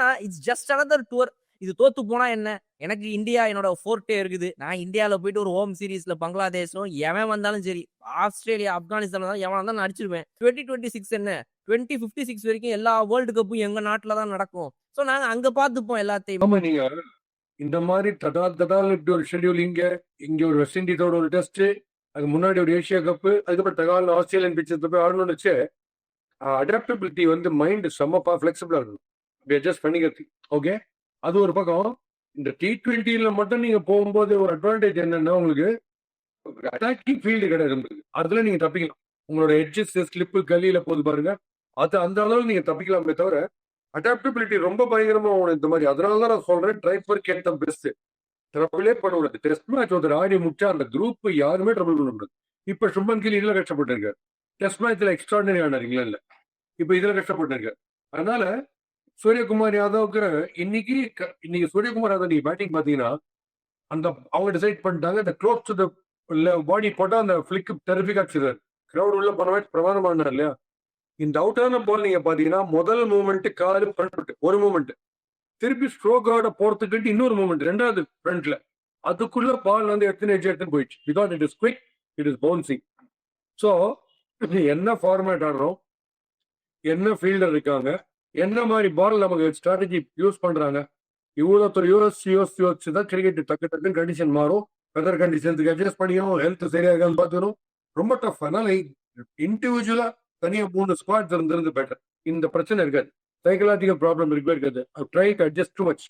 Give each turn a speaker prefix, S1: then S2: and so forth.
S1: என்னன்னா it's just another tour. இது தோத்து போனா என்ன? எனக்கு இந்தியா என்னோட ஃபோர்ட்டே இருக்குது. நான் இந்தியால போயிட்டு ஒரு ஹோம் சீரிஸ்ல பங்களாதேஷும் எவன் வந்தாலும் சரி, ஆஸ்திரேலியா, ஆப்கானிஸ்தான் எவன் வந்தாலும் நான் அடிச்சிருவேன். 2026 என்ன 2056 வரைக்கும் எல்லா வேர்ல்டு கப்பும் எங்க நாட்டுல தான் நடக்கும். சோ நாங்க அங்க பாத்துப்போம் எல்லாத்தையும்.
S2: ஆமா, நீங்க இந்த மாதிரி இப்படி ஒரு ஷெட்யூல் இங்க ஒரு வெஸ்ட் இண்டீஸோட ஒரு டெஸ்ட், அதுக்கு முன்னாடி ஒரு ஏசியா கப்பு, அதுக்கப்புறம் தகால ஆஸ்திரேலியன் பிச்சர்ஸ்ல போய் ஆடணும்னு வச்சு அடாப்டபிலிட்டி வந்து மைண்ட் செம்மப்பா ஃபிளெக்சிபிளா இருக்கும். அப்படி அட்ஜஸ்ட் பண்ணிக்கிறது. ஓகே, அது ஒரு பக்கம். இந்த T20ல மட்டும் நீங்க போகும்போது ஒரு அட்வான்டேஜ் என்னன்னா, உங்களுக்கு அட்டாக்கிங் ஃபீல்டு கிடையாது உங்களுக்கு. அதுல நீங்க தப்பிக்கலாம். உங்களோட எட்ஜஸ் ஸ்லிப்பு கல்லியில போது பாருங்க, அது அந்த அளவுக்கு நீங்க தப்பிக்கலாமே தவிர அடாப்டபிலிட்டி ரொம்ப பயங்கரமா ஆகணும் இந்த மாதிரி. அதனாலதான் நான் சொல்றேன், try for get the best. ட்ரபிளே பண்ண கூடாது. டெஸ்ட் மேட்ச் ஒருத்தர் ஆடி முடிச்சா அந்த குரூப் யாருமே ட்ரபிள் பண்ண முடியாது. இப்ப சுப்மன் கில் இதுல கஷ்டப்பட்டிருக்காரு. டெஸ்ட் மேட்ச்ல எக்ஸ்ட்ராடனரி ஆனார் இங்கிலாந்துல. இப்ப இதுல கஷ்டப்பட்டிருக்காரு. அதனால சூரியகுமார் யாதவுக்கு இன்னைக்கு சூரியகுமார் யாதவ் நீங்க பேட்டிங் பாத்தீங்கன்னா, அந்த அவங்க டிசைட் பண்ணிட்டாங்க, இந்த க்ளோஸ் டு த பாடி போட்டா அந்த பிளிக் டெரிஃபிக்கா வச்சிருக்காரு. கிரௌட் உள்ள போன மேட்ச் பிரமாதமானார் இல்லையா? இந்த அவுட்டான பால் நீங்க பாத்தீங்கன்னா, முதல் மூமெண்ட் காலு ஃப்ரண்ட் ஒரு மூமெண்ட், திருப்பி ஸ்ட்ரோக் ஆட போறதுக்கு இன்னொரு மூமெண்ட் ரெண்டாவது ஃப்ரண்ட்ல, அதுக்குள்ள பால் வந்து எடுத்துன்னு போயிடுச்சு. Because it is quick, it is bouncing. So என்ன ஃபார்மேட் ஆடுறோம், என்ன ஃபீல்டர் இருக்காங்க, என்ன மாதிரி பால் நமக்கு ஸ்ட்ராட்டஜி யூஸ் பண்றாங்க, இவ்வளோ யோசிச்சு தான் கிரிக்கெட் டக்குன்னு கண்டிஷன் மாறும். வெதர் கண்டிஷன்ஸுக்கு அட்ஜஸ்ட் பண்ணியும் ஹெல்த் சரியா இருக்கான்னு பார்த்துக்கணும். ரொம்ப டஃப். அதனால இண்டிவிஜுவலா தனியா 3 ஸ்குவாட்ஸ் இருந்திருந்து பெட்டர். இந்த பிரச்சனை இருக்காது, சைக்கலாஜிக்கல் ப்ராப்ளம் இருக்கவே இருக்காது. Try to adjust too much.